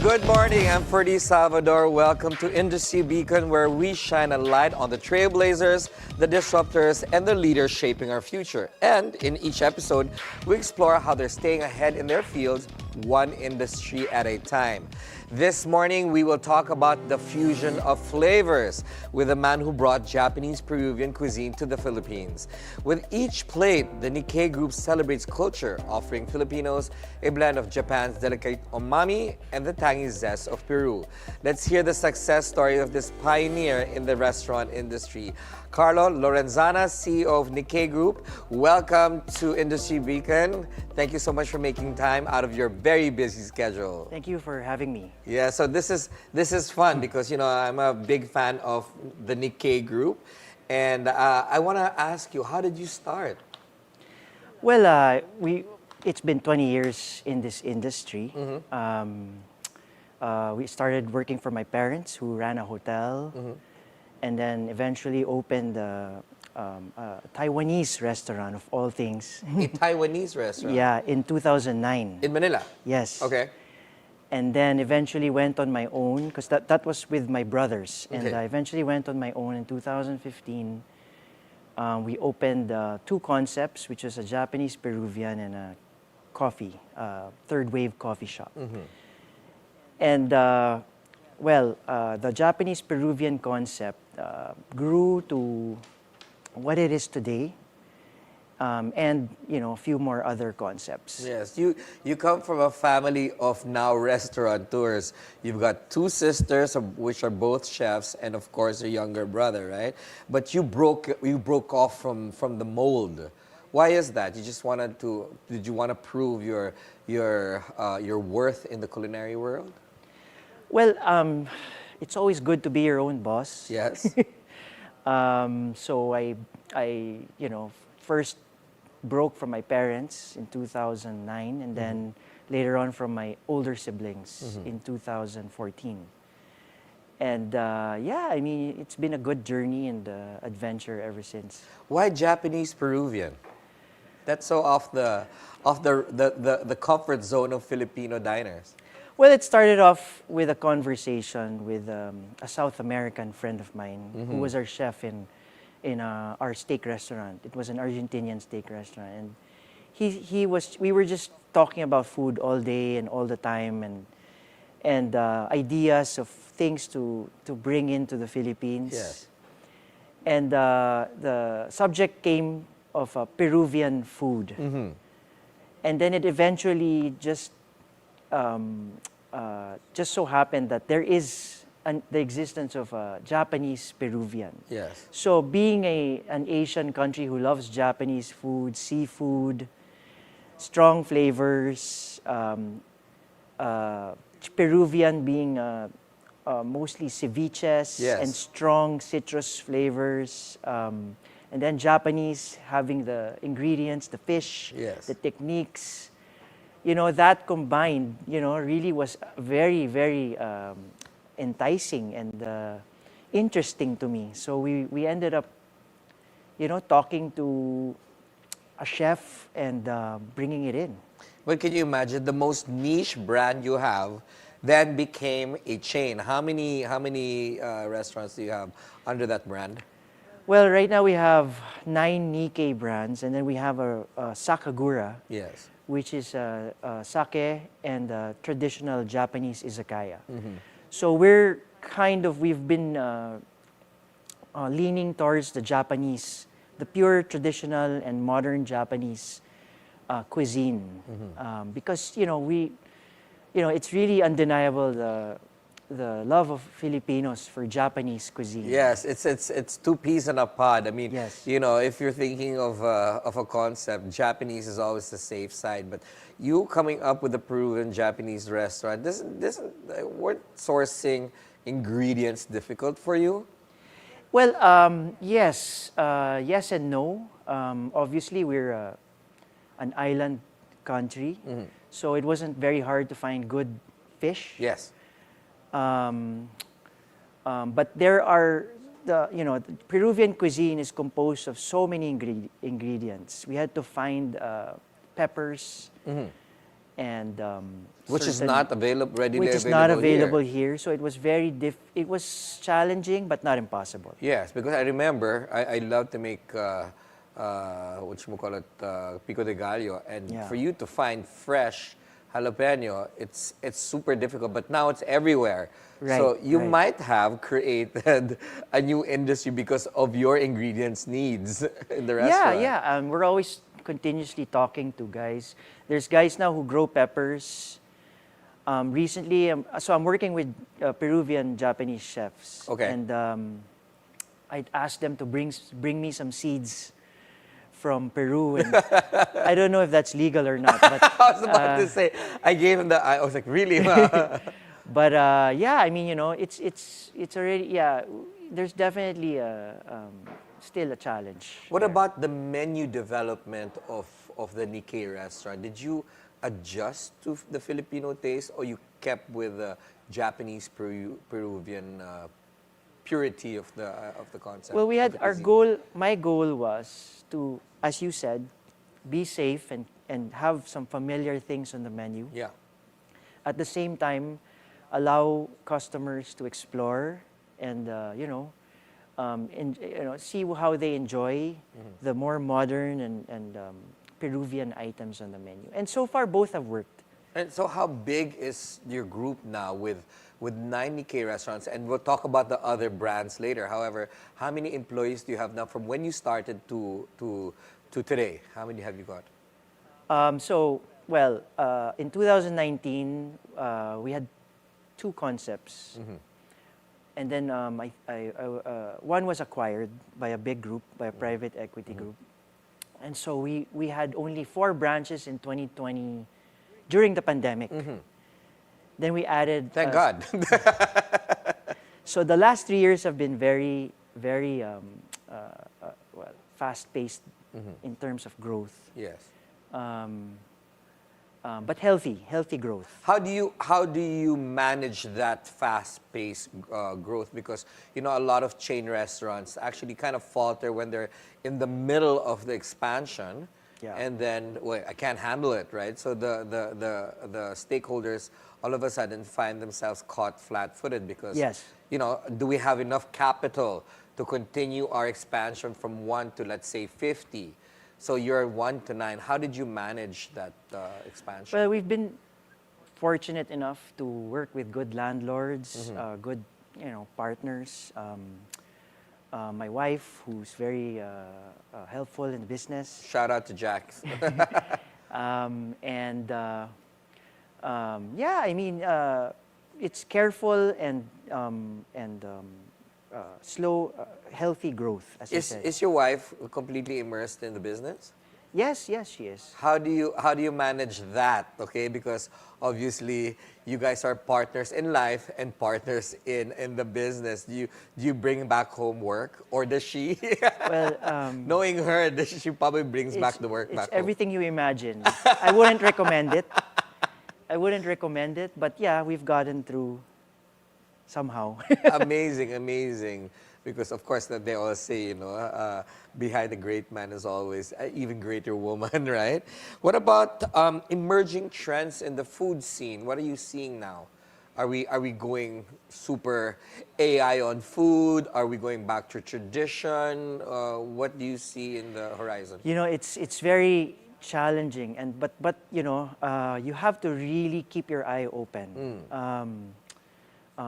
Good morning, I'm Ferdi Salvador. Welcome to Industry Beacon, where we shine a light on the trailblazers, the disruptors, and the leaders shaping our future. And in each episode, we explore how they're staying ahead in their fields, one industry at a time. This morning, we will talk about the fusion of flavors with a man who brought Japanese-Peruvian cuisine to the Philippines. With each plate, the Nikkei Group celebrates culture, offering Filipinos a blend of Japan's delicate umami and the tangy zest of Peru. Let's hear the success story of this pioneer in the restaurant industry. Carlo Lorenzana, CEO of Nikkei Group, welcome to Industry Beacon. Thank you so much for making time out of your very busy schedule. Thank you for having me. Yeah, so this is fun because, you know, I'm a big fan of the Nikkei Group. And I want to ask you, how did you start? Well, it's been 20 years in this industry. We started working for my parents, who ran a hotel, and then eventually opened a Taiwanese restaurant, of all things. A Taiwanese restaurant? Yeah, in 2009. In Manila? Yes. Okay. And then eventually went on my own, because that was with my brothers. And Okay. I eventually went on my own in 2015. We opened two concepts, which was a Japanese-Peruvian and a coffee, third wave coffee shop. And the Japanese-Peruvian concept grew to what it is today, and a few more other concepts. Yes, you come from a family of now restaurateurs. You've got two sisters, which are both chefs, and of course a younger brother, right? But you broke off from the mold. Why is that? You just did you want to prove your worth in the culinary world? Well, it's always good to be your own boss. Yes. So I first broke from my parents in 2009, and then later on from my older siblings in 2014. And I mean, it's been a good journey and adventure ever since. Why Japanese-Peruvian? That's so off the comfort zone of Filipino diners. Well, it started off with a conversation with a South American friend of mine who was our chef in our steak restaurant. It was an Argentinian steak restaurant, and we were just talking about food all day and all the time, and ideas of things to bring into the Philippines. Yes. And the subject came of Peruvian food, and then it eventually just so happened that there is the existence of Japanese-Peruvian. Yes. So being an Asian country who loves Japanese food, seafood, strong flavors, Peruvian being mostly ceviches Yes. and strong citrus flavors, and then Japanese having the ingredients, the fish, Yes. the techniques. That combined, really was very, very enticing and interesting to me. So we ended up, talking to a chef and bringing it in. But can you imagine the most niche brand you have then became a chain? How many restaurants do you have under that brand? Well, right now we have 9 Nikkei brands, and then we have a Sakagura, Yes. which is sake and traditional Japanese izakaya. So we've been leaning towards the Japanese, the pure traditional and modern Japanese cuisine, because it's really undeniable the love of Filipinos for Japanese cuisine. Yes, it's two peas in a pod. I mean, Yes. if you're thinking of a concept, Japanese is always the safe side. But you coming up with a Peruvian Japanese restaurant, weren't sourcing ingredients difficult for you? Well, yes and no. Obviously, we're an island country, so it wasn't very hard to find good fish. Yes. But there are the Peruvian cuisine is composed of so many ingredients. We had to find peppers and Which is certain- not available, readily which is available not available here. here. So it was it was challenging but not impossible. Yes, because I remember I love to make what you call it, pico de gallo, and Yeah. for you to find fresh jalapeno, it's super difficult. But now it's everywhere. So Right, you right. might have created a new industry because of your ingredients needs in the restaurant. Yeah, yeah. We're always continuously talking to guys. There's guys now who grow peppers. Recently, so I'm working with Peruvian Japanese chefs. Okay. And I asked them to bring me some seeds from Peru, and I don't know if that's legal or not. But I was about to say, I gave him the. I was like, really? but yeah, I mean, you know, it's already, yeah. There's definitely still a challenge. What there. about the menu development of the Nikkei restaurant? Did you adjust to the Filipino taste, or you kept with the Japanese-Peruvian purity of the concept? Well, we of had the our cuisine? goal. My goal was to, as you said, be safe and have some familiar things on the menu. Yeah. At the same time, allow customers to explore and see how they enjoy the more modern and Peruvian items on the menu. And so far, both have worked. And so, how big is your group now with 9 Nikkei restaurants? And we'll talk about the other brands later. However, how many employees do you have now from when you started to today? How many have you got? In 2019, we had 2 concepts. And then one was acquired by a big group, by a private equity group. And so we had only 4 branches in 2020 during the pandemic. Then we added... Thank God. So the last 3 years have been very, very fast-paced in terms of growth. Yes. But healthy growth. How do you manage that fast-paced growth? Because a lot of chain restaurants actually kind of falter when they're in the middle of the expansion, Yeah. and then I can't handle it, right? So the stakeholders all of a sudden find themselves caught flat-footed because Yes. do we have enough capital to continue our expansion from 1 to, let's say, 50? So you're 1 to 9. How did you manage that expansion? Well, we've been fortunate enough to work with good landlords, good partners. My wife, who's very helpful in business, Shout out to Jax. it's careful and slow, healthy growth, as you said. Is your wife completely immersed in the business? Yes, she is. How do you manage that? Okay, because obviously you guys are partners in life and partners in the business. Do you bring back home work, or does she? Well, knowing her, she probably brings back the work it's back home. everything you imagine. I wouldn't recommend it. But yeah, we've gotten through somehow. Amazing. Because of course that they all say, behind a great man is always an even greater woman, right? What about emerging trends in the food scene? What are you seeing now? Are we going super AI on food? Are we going back to tradition? What do you see in the horizon? It's very challenging, but you have to really keep your eye open.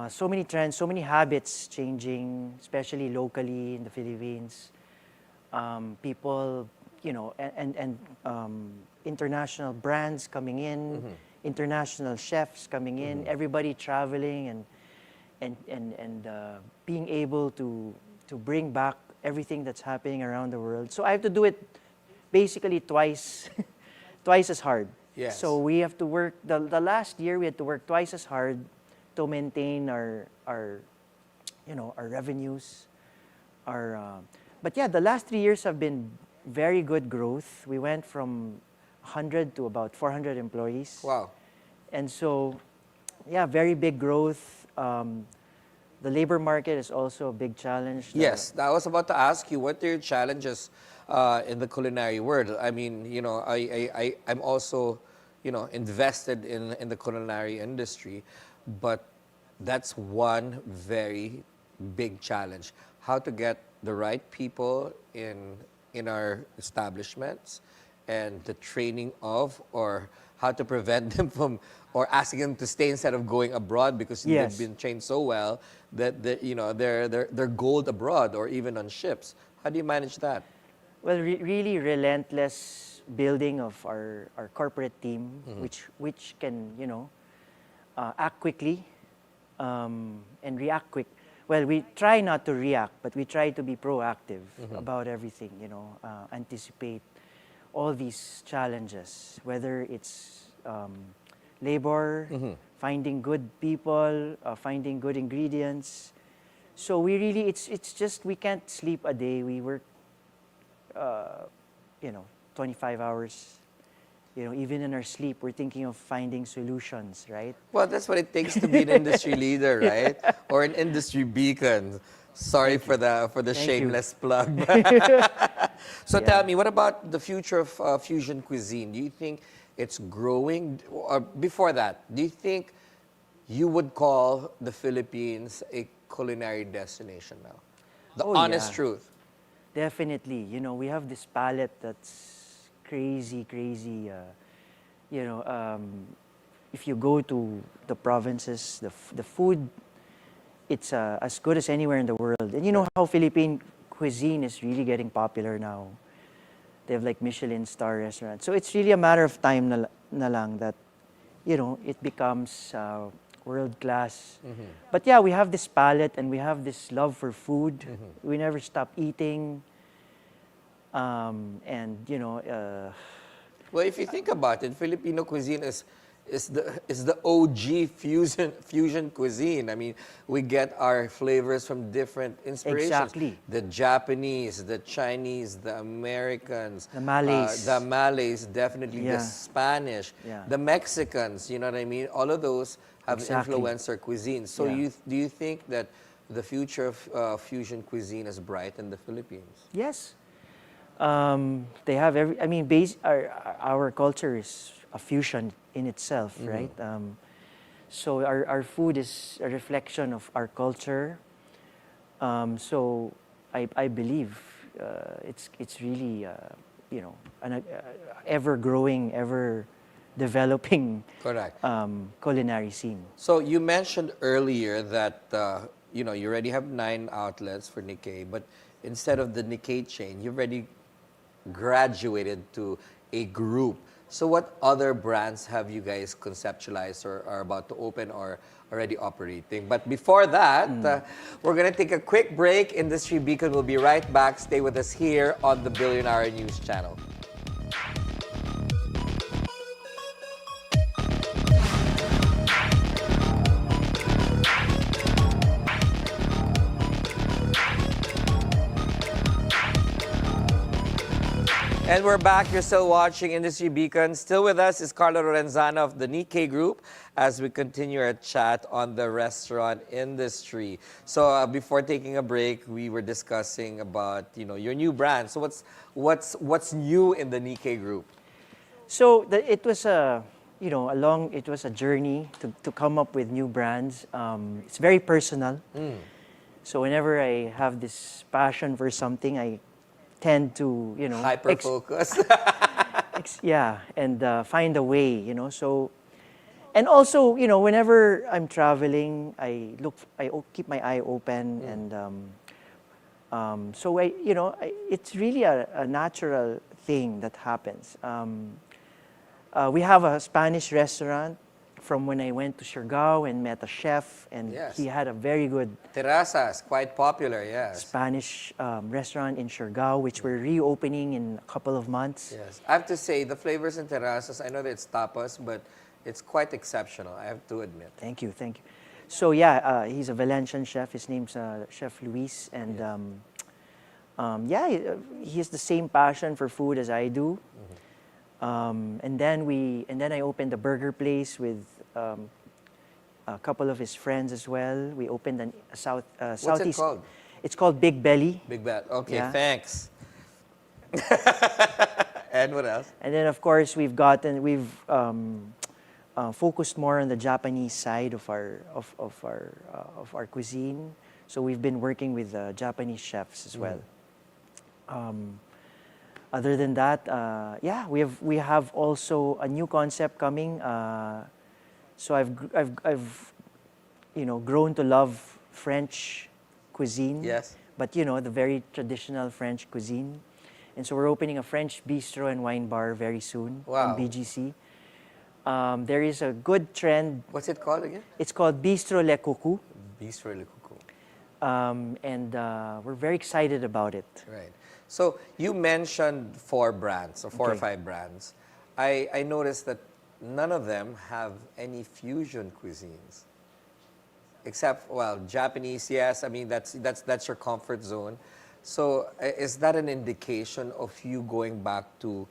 So many trends, so many habits changing, especially locally in the Philippines. People, and international brands coming in, international chefs coming in, everybody traveling and being able to bring back everything that's happening around the world. So I have to do it basically twice as hard. Yes. So we have to work, the last year we had to work twice as hard to maintain our revenues, but yeah, the last 3 years have been very good growth. We went from 100 to about 400 employees. Wow. And so, yeah, very big growth. The labor market is also a big challenge. Yes, I was about to ask you, what are your challenges in the culinary world? I mean, I'm also invested in the culinary industry, but that's one very big challenge. How to get the right people in our establishments, and the training of, or how to prevent them from, or asking them to stay instead of going abroad because Yes. they've been trained so well that they're gold abroad or even on ships. How do you manage that? Well, really relentless building of our corporate team, which can, act quickly and react quick. Well, we try not to react, but we try to be proactive about everything, anticipate all these challenges, whether it's labor, finding good people, finding good ingredients. So we really, it's just, we can't sleep a day. We work, 25 hours. Even in our sleep, we're thinking of finding solutions, right? Well, that's what it takes to be an industry leader, right? Or an industry beacon. Sorry for the Thank shameless plug. So Yeah. tell me, what about the future of fusion cuisine? Do you think it's growing? Or before that, do you think you would call the Philippines a culinary destination now? The Oh, honest yeah. truth. Definitely. We have this palette that's crazy, crazy. If you go to the provinces, the food, it's as good as anywhere in the world. And you know how Philippine cuisine is really getting popular now. They have like Michelin star restaurants. So it's really a matter of time na lang that, it becomes world class. But yeah, we have this palate and we have this love for food. We never stop eating. Well, if you think about it, Filipino cuisine is the OG fusion cuisine. I mean, we get our flavors from different inspirations. Exactly. The Japanese, the Chinese, the Americans, The Malays. definitely the Yeah. Spanish, Yeah. the Mexicans. You know what I mean? All of those have Exactly. influenced our cuisine. So Yeah. do you think that the future of fusion cuisine is bright in the Philippines? Yes. They have our culture is a fusion in itself, right? So our food is a reflection of our culture. So I believe it's really an ever growing, ever developing Correct. culinary scene. So you mentioned earlier that you already have 9 outlets for Nikkei, but instead of the Nikkei chain, you've already graduated to a group. So what other brands have you guys conceptualized or are about to open or already operating? But before that, we're going to take a quick break. Industry Beacon will be right back. Stay with us here on the Bilyonaryo News Channel. And we're back. You're still watching Industry Beacon. Still with us is Carlo Lorenzana of the Nikkei Group as we continue our chat on the restaurant industry. So before taking a break, we were discussing about your new brand. So what's new in the Nikkei Group? So it was it was a journey to come up with new brands. It's very personal. So whenever I have this passion for something, I tend to Hyper focus. and find a way. So, and also whenever I'm traveling, I keep my eye open and so it's really a natural thing that happens. We have a Spanish restaurant from when I went to Siargao and met a chef, and Yes. he had a very good Terrazas, quite popular, yes. Spanish restaurant in Siargao, which we're reopening in a couple of months. Yes. I have to say, the flavors in Terrazas, I know that it's tapas, but it's quite exceptional, I have to admit. Thank you. So yeah, he's a Valencian chef. His name's Chef Luis, and he has the same passion for food as I do. And then I opened a burger place with a couple of his friends as well. We opened a What's southeast. it called? It's called Big Belly. Big Bad. Okay, Yeah. thanks. And what else? And then, of course, we've focused more on the Japanese side of our cuisine. So we've been working with Japanese chefs as well. Other than that, yeah, we have also a new concept coming. So I've grown to love French cuisine. Yes. But the very traditional French cuisine. And so we're opening a French bistro and wine bar very soon Wow. on BGC. There is a good trend. What's it called again? It's called Bistro Le Coucou. Bistro Le Coucou. And we're very excited about it. Right. So you mentioned 4 brands, or 4 or 5 brands. I noticed that none of them have any fusion cuisines. Except, well, Japanese, yes. I mean, that's your comfort zone. So is that an indication of you going back to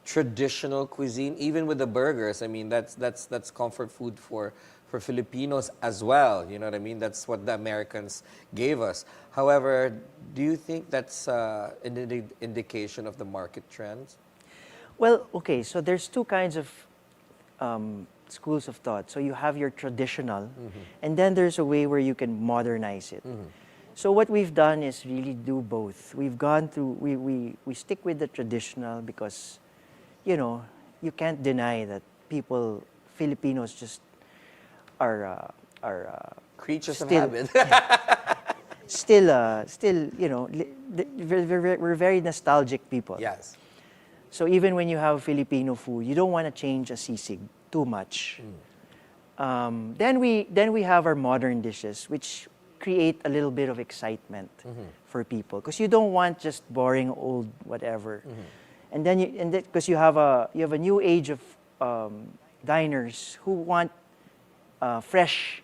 traditional cuisine, even with the burgers? I mean, that's comfort food for Filipinos as well. You know what I mean? That's what the Americans gave us. However, do you think that's an indication of the market trends? Well, okay, so there's 2 kinds of schools of thought. So you have your traditional, and then there's a way where you can modernize it. So what we've done is really do both. We've gone through, we stick with the traditional because, you can't deny that Filipinos just are Creatures of still- habit. still, we're very nostalgic people. Yes. So even when you have Filipino food, you don't want to change a sisig too much. Then we have our modern dishes, which create a little bit of excitement for people, because you don't want just boring old whatever. And then because you have a new age of diners who want fresh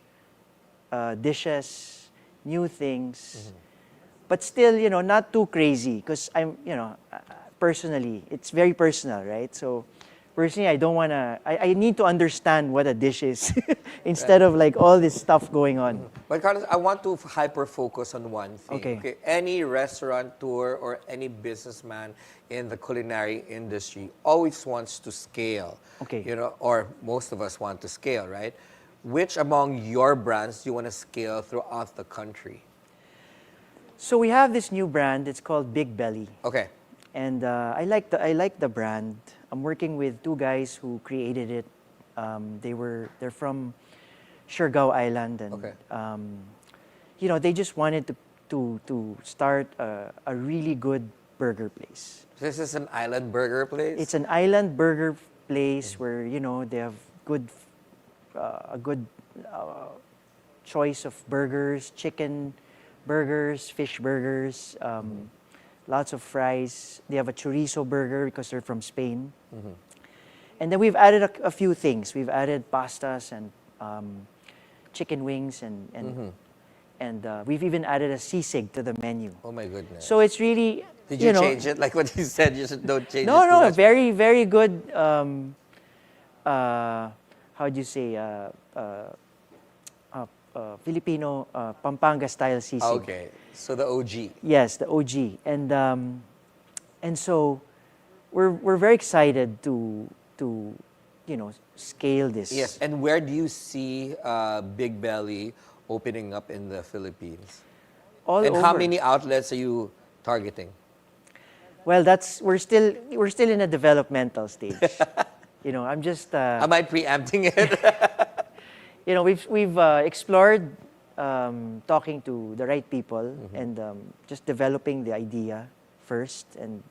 dishes, new things, but still not too crazy, because I'm personally, it's very personal, right? So personally, I don't want to, I need to understand what a dish is instead of like all this stuff going on. But Carlos, I want to hyper-focus on one thing. Okay. Any restaurateur or any businessman in the culinary industry always wants to scale. Okay. Or most of us want to scale, right? Which among your brands do you want to scale throughout the country? So we have this new brand, it's called Big Belly. Okay. And I like the brand. I'm working with 2 guys who created it. They're from Siargao Island, and Okay. they just wanted to start a really good burger place. This is an island burger place? It's an island burger place where they have a good choice of burgers, chicken burgers, fish burgers. Lots of fries. They have a chorizo burger because they're from Spain. And then we've added a few things. We've added pastas and chicken wings, and we've even added a sisig to the menu. Oh my goodness. So it's really, Did you change it? Like what you said, you should don't change it too No, much. very, very good, how do you say, Filipino Pampanga style sisig. Okay. So the OG. Yes, the OG. And so we're very excited to scale this. Yes. And where do you see Big Belly opening up in the Philippines? All And over. how many outlets are you targeting? Well, we're still in a developmental stage. I'm just Am I preempting it? we've explored talking to the right people and just developing the idea first and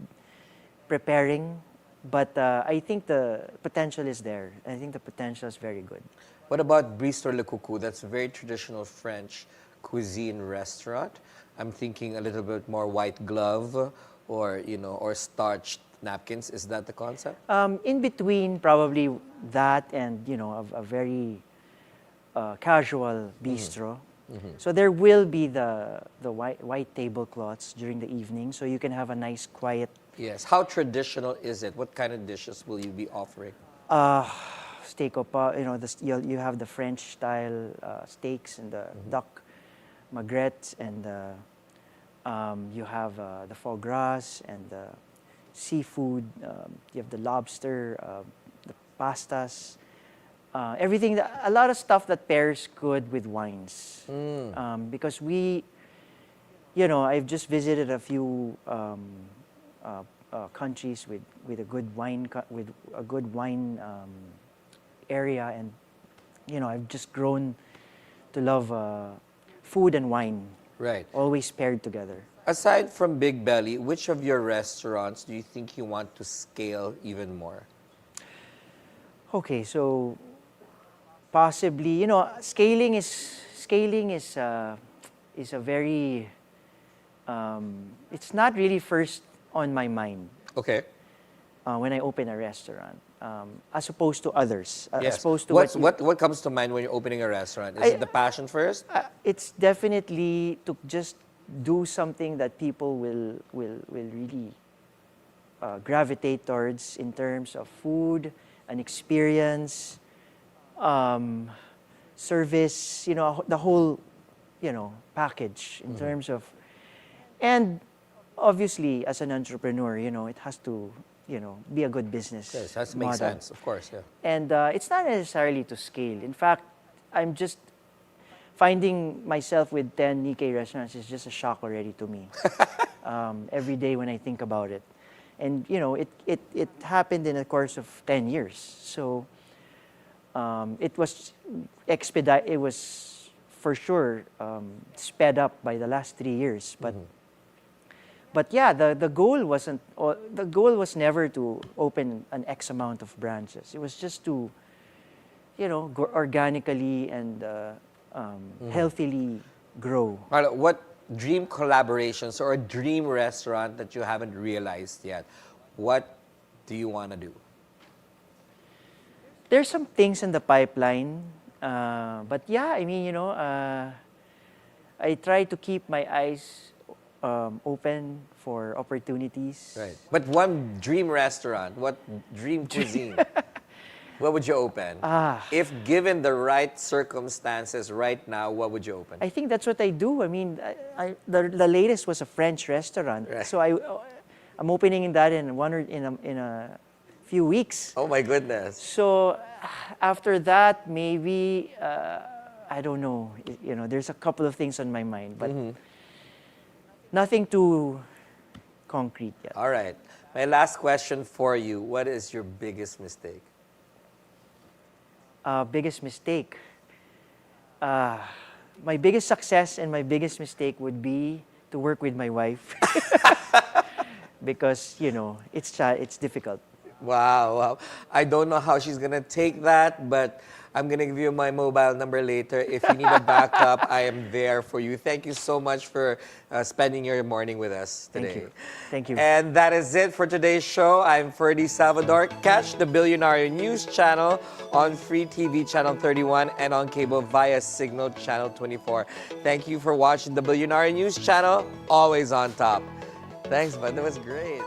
preparing. But I think the potential is there. I think the potential is very good. What about Bistro Le Coucou? That's a very traditional French cuisine restaurant. I'm thinking a little bit more white glove or starched napkins. Is that the concept? In between, probably that and a very casual bistro. So there will be the white tablecloths during the evening, so you can have a nice quiet. Yes. How traditional is it? What kind of dishes will you be offering? Steak au pas, you have the French style steaks and the duck magrets, and you have the foie gras and the seafood. You have the lobster, the pastas, everything. A lot of stuff that pairs good with wines. Because I've just visited a few countries with a good wine area, and I've just grown to love food and wine. Right. Always paired together. Aside from Big Belly, which of your restaurants do you think you want to scale even more? Okay, so possibly, scaling is a very it's not really first on my mind. Okay. When I open a restaurant, as opposed to others. Yes. As opposed to what comes to mind when you're opening a restaurant? Is it the passion first? it's definitely to just do something that people will really gravitate towards in terms of food, an experience, service, the whole, package in terms of, and obviously as an entrepreneur, it has to, be a good business. Yes, it has to make model. sense, of course, yeah. And it's not necessarily to scale. In fact, I'm just finding myself with 10 Nikkei restaurants is just a shock already to me. Every day when I think about it. And, it happened in the course of 10 years. So it was it was for sure sped up by the last 3 years. But yeah, the goal was never to open an X amount of branches. It was just to, go organically and healthily grow. Carlo, what dream collaborations or a dream restaurant that you haven't realized yet? What do you want to do? There's some things in the pipeline, but yeah, I mean, I try to keep my eyes open for opportunities. Right. But one dream restaurant, what dream cuisine? What would you open? If given the right circumstances right now, what would you open? I think that's what I do. I mean, the latest was a French restaurant, Right. so I'm opening that in a few weeks. Oh my goodness. So after that, maybe I don't know. There's a couple of things on my mind, but nothing too concrete yet. All right. My last question for you. What is your biggest mistake? Biggest mistake. My biggest success and my biggest mistake would be to work with my wife. Because, it's difficult. Wow. I don't know how she's going to take that, but I'm going to give you my mobile number later. If you need a backup, I am there for you. Thank you so much for spending your morning with us today. Thank you. And that is it for today's show. I'm Ferdi Salvador. Catch the Bilyonaryo News channel on Free TV Channel 31 and on cable via Cignal Channel 24. Thank you for watching the Bilyonaryo News channel, always on top. Thanks, bud. That was great.